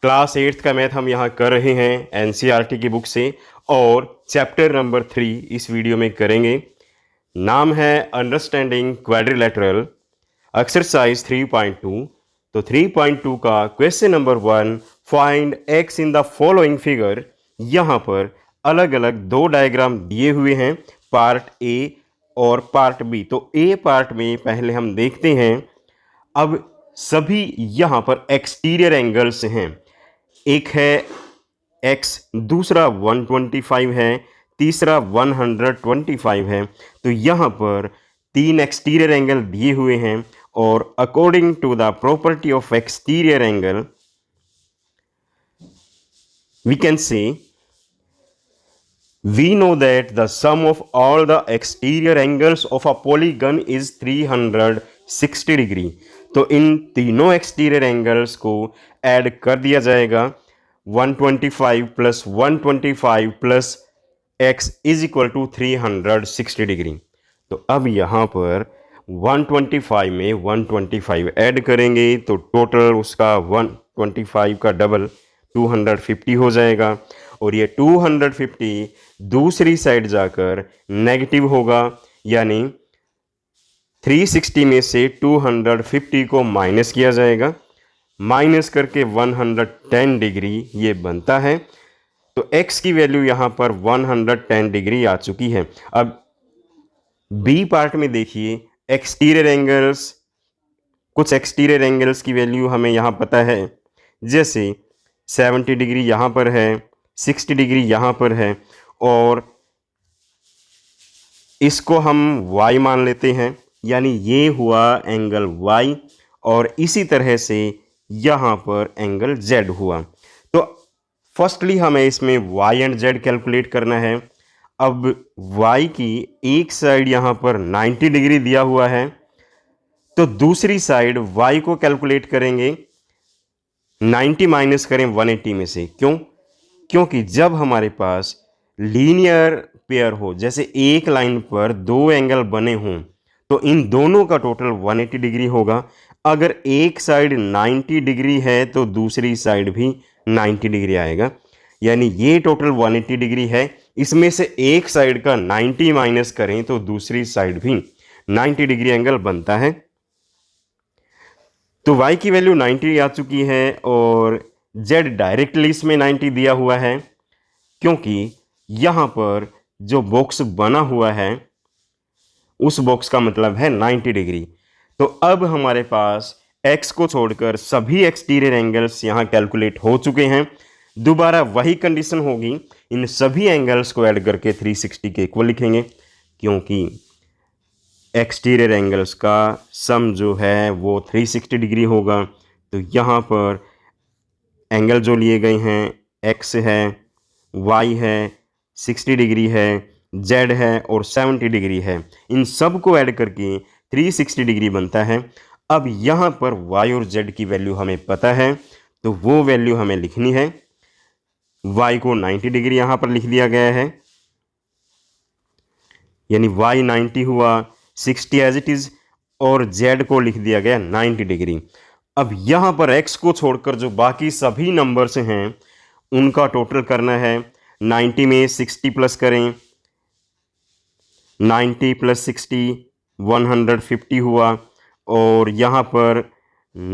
Class 8th का math हम यहाँ कर रहे हैं एनसीईआरटी की बुक से और चैप्टर नंबर 3 इस वीडियो में करेंगे। नाम है अंडरस्टैंडिंग क्वाड्रिलेटरल एक्सरसाइज 3.2। तो 3.2 का question number 1, find x in the following figure. यहाँ पर अलग अलग दो डायग्राम दिए हुए हैं, पार्ट ए और पार्ट बी। तो ए पार्ट में पहले हम देखते हैं। अब सभी यहाँ पर एक्सटीरियर एंगल्स हैं। एक है x, दूसरा 125 है, तीसरा 125 है। तो यहाँ पर तीन एक्सटीरियर एंगल दिए हुए हैं और according to the property of exterior angle we can say we know that the sum of all the exterior angles of a polygon is 360 degree. तो इन तीनों एक्सटीरियर एंगल्स को ऐड कर दिया जाएगा। 125 plus 125 plus x is equal to 360 degree. तो अब यहाँ पर 125 में 125 ऐड करेंगे तो टोटल उसका 125 का डबल 250 हो जाएगा और ये 250 दूसरी साइड जाकर नेगेटिव होगा, यानी 360 में से 250 को माइनस किया जाएगा। माइनस करके 110 डिग्री ये बनता है। तो x की वैल्यू यहाँ पर 110 डिग्री आ चुकी है। अब बी पार्ट में देखिए एक्सटीरियर एंगल्स, कुछ एक्सटीरियर एंगल्स की वैल्यू हमें यहाँ पता है, जैसे 70 डिग्री यहाँ पर है, 60 डिग्री यहाँ पर है और इसको हम y मान लेते हैं, यानी ये हुआ एंगल y और इसी तरह से यहाँ पर एंगल z हुआ। तो फर्स्टली हमें इसमें y एंड z कैलकुलेट करना है। अब y की एक साइड यहाँ पर 90 डिग्री दिया हुआ है, तो दूसरी साइड y को कैलकुलेट करेंगे। 90 माइनस करें 180 में से, क्योंकि जब हमारे पास लीनियर पेयर हो, जैसे एक लाइन पर दो एंगल बने हों, तो इन दोनों का टोटल 180 डिग्री होगा। अगर एक साइड 90 डिग्री है तो दूसरी साइड भी 90 डिग्री आएगा, यानी ये टोटल 180 डिग्री है। इसमें से एक साइड का 90 माइनस करें तो दूसरी साइड भी 90 डिग्री एंगल बनता है। तो y की वैल्यू 90 आ चुकी है और z डायरेक्टली इसमें 90 दिया हुआ है, क्योंकि यहाँ पर जो बॉक्स बना हुआ है उस बॉक्स का मतलब है 90 डिग्री। तो अब हमारे पास x को छोड़कर सभी एक्सटीरियर एंगल्स यहाँ कैलकुलेट हो चुके हैं। दोबारा वही कंडीशन होगी, इन सभी एंगल्स को ऐड करके 360 के इक्वल लिखेंगे, क्योंकि एक्सटीरियर एंगल्स का सम जो है वो 360 डिग्री होगा। तो यहाँ पर एंगल जो लिए गए हैं x है, y है, 60 डिग्री है, z है और 70 डिग्री है, इन सब को ऐड करके 360 डिग्री बनता है। अब यहाँ पर y और z की वैल्यू हमें पता है, तो वो वैल्यू हमें लिखनी है। y को 90 डिग्री यहाँ पर लिख दिया गया है, यानी y 90 हुआ, 60 एज इट इज और z को लिख दिया गया 90 डिग्री। अब यहाँ पर x को छोड़कर जो बाकी सभी नंबर्स हैं उनका टोटल करना है। 90 में 60 प्लस करें, 90 प्लस 60 150 हुआ और यहाँ पर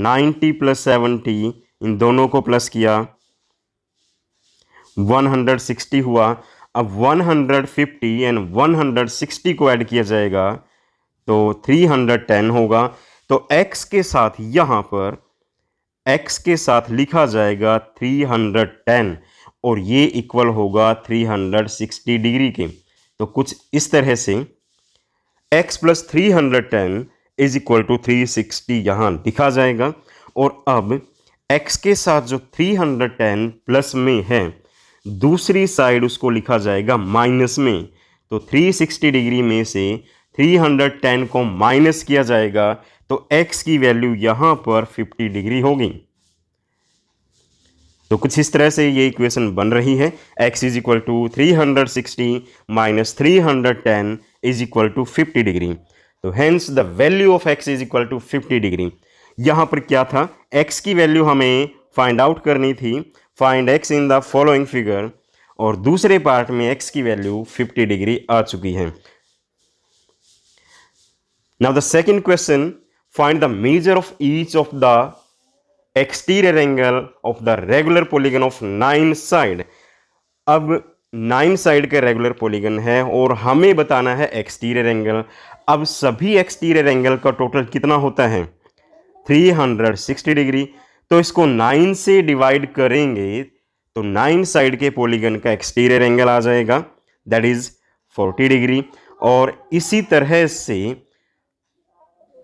90 प्लस 70 इन दोनों को प्लस किया 160 हुआ। अब 150 एंड 160 को ऐड किया जाएगा तो 310 होगा। तो x के साथ यहाँ पर x के साथ लिखा जाएगा 310 और ये इक्वल होगा 360 डिग्री के। तो कुछ इस तरह से x plus 310 is equal to 360 यहाँ लिखा जाएगा। और अब x के साथ जो 310 प्लस में है, दूसरी साइड उसको लिखा जाएगा माइनस में। तो 360 डिग्री में से 310 को माइनस किया जाएगा तो x की वैल्यू यहाँ पर 50 डिग्री होगी। तो कुछ इस तरह से ये इक्वेशन बन रही है। x is equal to 360 minus 310 is equal to 50 degree. तो hence the value of x is equal to 50 degree. यहाँ पर क्या था, x की वैल्यू हमें फाइंड आउट करनी थी, find x in the following figure, और दूसरे पार्ट में एक्स की वैल्यू 50 डिग्री आ चुकी है। Now the second question, find the major of each of the exterior angle of the regular polygon of 9 side. अब 9 side का रेगुलर पॉलीगन है और हमें बताना है एक्सटीरियर एंगल। अब सभी एक्सटीरियर एंगल का टोटल कितना होता है? 360 डिग्री। तो इसको 9 से डिवाइड करेंगे तो 9 साइड के पॉलीगन का एक्सटीरियर एंगल आ जाएगा, दैट इज 40 डिग्री। और इसी तरह से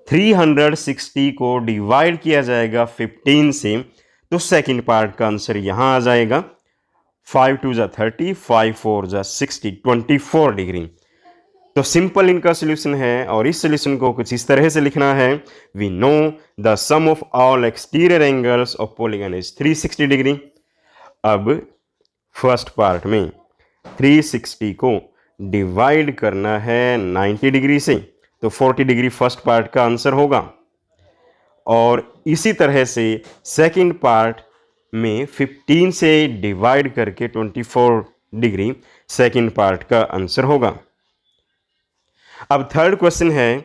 360 को डिवाइड किया जाएगा 15 से, तो सेकंड पार्ट का आंसर यहां आ जाएगा 5 2 जा 30, 5 4 जा 60, 24 डिग्री। तो सिंपल इनका सॉल्यूशन है और इस सॉल्यूशन को कुछ इस तरह से लिखना है, we know the sum of all exterior angles of polygon is 360 degree. अब फर्स्ट पार्ट में 360 को डिवाइड करना है 90 डिग्री से, तो 40 डिग्री फर्स्ट पार्ट का आंसर होगा। और इसी तरह से सेकंड पार्ट में 15 से डिवाइड करके 24 डिग्री सेकंड पार्ट का आंसर होगा। अब थर्ड क्वेश्चन है,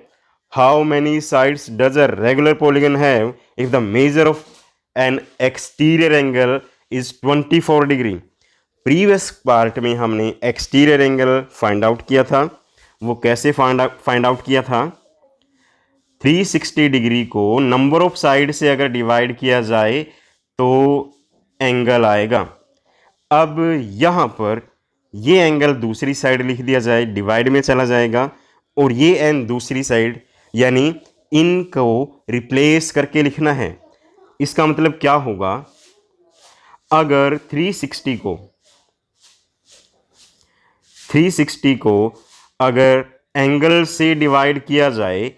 how many sides does a regular polygon have if the measure of N exterior angle is 24 degree. Previous part में हमने एक्सटीरियर एंगल फाइंड आउट किया था। वो कैसे फाइंड आउट किया था? 360 डिग्री को नंबर ऑफ साइड से अगर डिवाइड किया जाए तो एंगल आएगा। अब यहां पर ये एंगल दूसरी साइड लिख दिया जाए, डिवाइड में चला जाएगा, और ये एन दूसरी साइड, यानी इनको रिप्लेस करके लिखना है। इसका मतलब क्या होगा? अगर 360 को अगर एंगल से डिवाइड किया जाए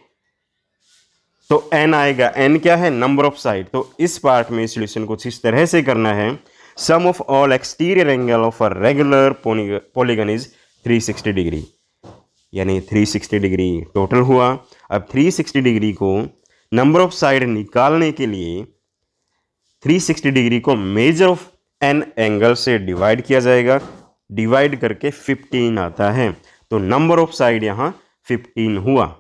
तो एन आएगा। एन क्या है? Number of side. तो इस पार्ट में सॉल्यूशन कुछ इस तरह से करना है, sum of all exterior angle of a regular polygon is 360 degree, यानी 360 डिग्री टोटल हुआ। अब 360 डिग्री को नंबर ऑफ साइड निकालने के लिए 360 डिग्री को मेजर ऑफ एन एंगल से डिवाइड किया जाएगा, डिवाइड करके 15 आता है, तो नंबर ऑफ साइड यहां 15 हुआ।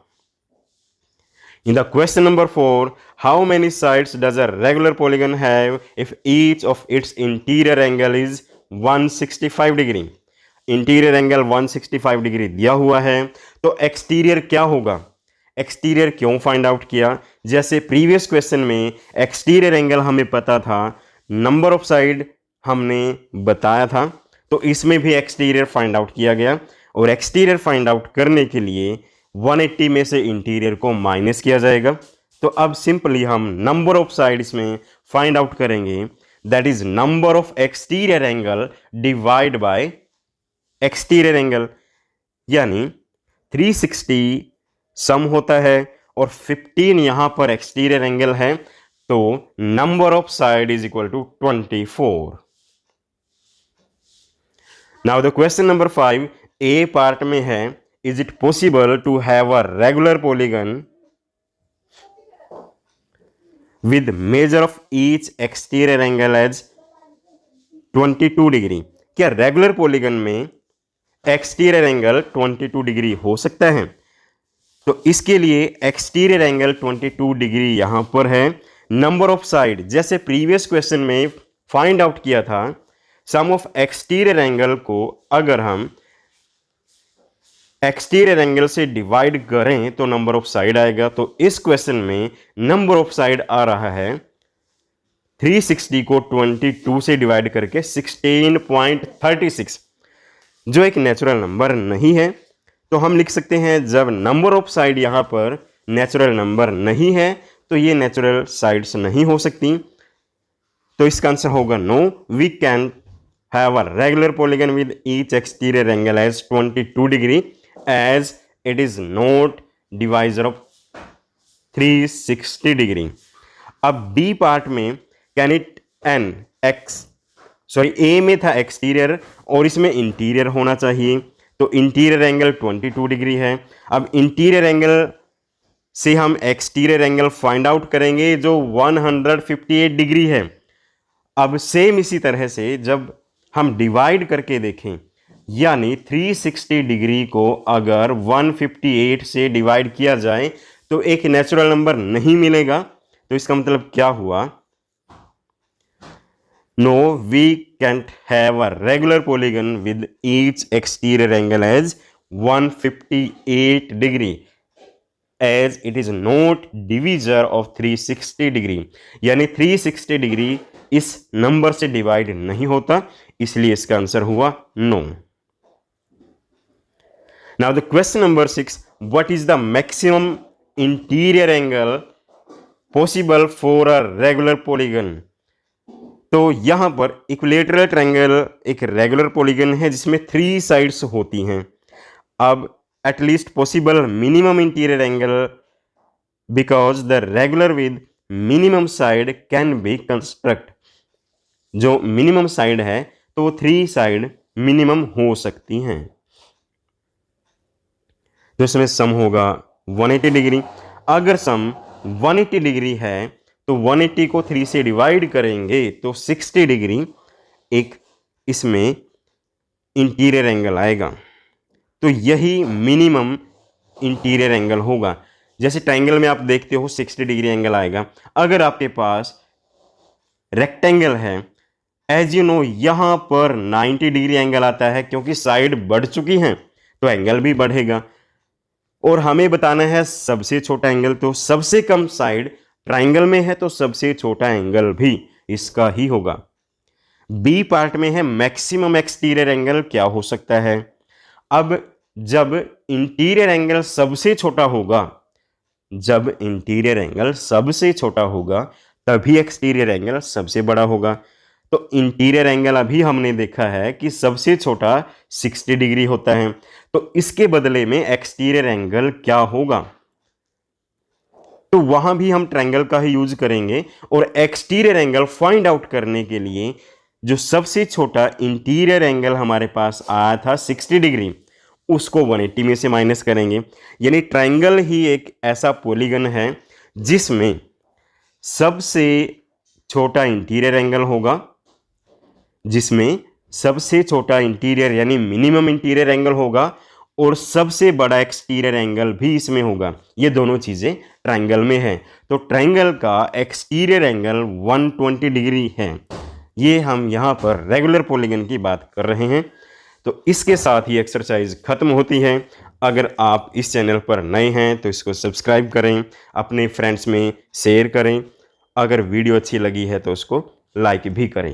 In the question number 4, how many sides does a regular polygon have if each of its interior angle is 165 degree? Interior angle 165 degree दिया हुआ है, तो एक्सटीरियर क्या होगा? एक्सटीरियर क्यों फाइंड आउट किया? जैसे प्रीवियस क्वेश्चन में एक्सटीरियर एंगल हमें पता था, नंबर ऑफ साइड हमने बताया था, तो इसमें भी एक्सटीरियर फाइंड आउट किया गया। और एक्सटीरियर फाइंड आउट करने के लिए 180 में से इंटीरियर को माइनस किया जाएगा। तो अब सिंपली हम नंबर ऑफ साइड इसमें फाइंड आउट करेंगे, that is number of exterior angle divide by exterior angle, यानी 360 सम होता है और 15 यहां पर एक्सटीरियर एंगल है, तो number of side is equal to 24। Now the question number 5 A part में है, is it possible to have a regular polygon with measure of each exterior angle as 22 degree? क्या रेगुलर पॉलीगन में exterior angle 22 degree हो सकता है? तो इसके लिए एक्सटीरियर एंगल 22 डिग्री यहां पर है। नंबर ऑफ साइड, जैसे प्रीवियस क्वेश्चन में फाइंड आउट किया था, सम ऑफ एक्सटीरियर एंगल को अगर हम एक्सटीरियर एंगल से डिवाइड करें तो नंबर ऑफ साइड आएगा। तो इस क्वेश्चन में नंबर ऑफ साइड आ रहा है 360 को 22 से डिवाइड करके 16.36, जो एक नेचुरल नंबर नहीं है। तो हम लिख सकते हैं, जब नंबर ऑफ साइड यहां पर नेचुरल नंबर नहीं है तो ये नेचुरल साइड्स नहीं हो सकती। तो इसका आंसर होगा no, we can have a regular polygon with each exterior angle as 22 degree as it is not divisor of 360 degree. अब बी पार्ट में कैन इट एन ए में था एक्सटीरियर और इसमें इंटीरियर होना चाहिए, तो इंटीरियर एंगल 22 डिग्री है। अब इंटीरियर एंगल से हम एक्सटीरियर एंगल फाइंड आउट करेंगे जो 158 डिग्री है। अब सेम इसी तरह से जब हम डिवाइड करके देखें, यानी 360 डिग्री को अगर 158 से डिवाइड किया जाए तो एक नेचुरल नंबर नहीं मिलेगा। तो इसका मतलब क्या हुआ? No, we can't have a regular polygon with each exterior angle as 158 degree, as it is not divisor of 360 degree. यानी 360 डिग्री इस नंबर से डिवाइड नहीं होता, इसलिए इसका आंसर हुआ no. Now the question number 6, what is the maximum interior angle possible for a regular polygon? तो यहां पर इक्विलेटरल ट्रायंगल एक रेगुलर पॉलीगन है जिसमें 3 साइड्स होती हैं। अब at least possible minimum interior angle, because the regular with minimum side can be construct. जो मिनिमम साइड है तो 3 साइड मिनिमम हो सकती हैं। तो इसमें सम होगा 180 डिग्री। अगर सम 180 डिग्री है तो 180 को 3 से डिवाइड करेंगे तो 60 डिग्री एक इसमें इंटीरियर एंगल आएगा। तो यही मिनिमम इंटीरियर एंगल होगा। जैसे ट्रायंगल में आप देखते हो 60 डिग्री एंगल आएगा। अगर आपके पास रेक्टेंगल है, एज यू नो यहां पर 90 डिग्री एंगल आता है, क्योंकि साइड बढ़ चुकी हैं तो एंगल भी बढ़ेगा। और हमें बताना है सबसे छोटा एंगल, तो सबसे कम साइड ट्रायंगल में है तो सबसे छोटा एंगल भी इसका ही होगा। बी पार्ट में है मैक्सिमम एक्सटीरियर एंगल क्या हो सकता है। अब जब इंटीरियर एंगल सबसे छोटा होगा, जब इंटीरियर एंगल सबसे छोटा होगा तभी एक्सटीरियर एंगल सबसे बड़ा होगा। तो इंटीरियर एंगल अभी हमने देखा है कि सबसे छोटा 60 डिग्री होता है, तो इसके बदले में एक्सटीरियर एंगल क्या होगा? तो वहां भी हम ट्रायंगल का ही यूज करेंगे और एक्सटीरियर एंगल फाइंड आउट करने के लिए जो सबसे छोटा इंटीरियर एंगल हमारे पास आया था 60 डिग्री, उसको 180 में से माइनस करेंगे। यानी ट्रायंगल ही एक ऐसा पॉलीगन है जिसमें सबसे छोटा इंटीरियर एंगल होगा, जिसमें सबसे छोटा इंटीरियर यानी मिनिमम इंटीरियर एंगल होगा और सबसे बड़ा एक्सटीरियर एंगल भी इसमें होगा। ये दोनों चीजें ट्रायंगल में है। तो ट्रायंगल का एक्सटीरियर एंगल 120 डिग्री है। ये हम यहाँ पर रेगुलर पॉलीगन की बात कर रहे हैं। तो इसके साथ ही एक्सरसाइज खत्म होती है। अगर आप इस चैनल पर नए हैं तो इसको सब्सक्राइब करें, अपने फ्रेंड्स में शेयर करें। अगर वीडियो अच्छी लगी है तो उसको लाइक भी करें।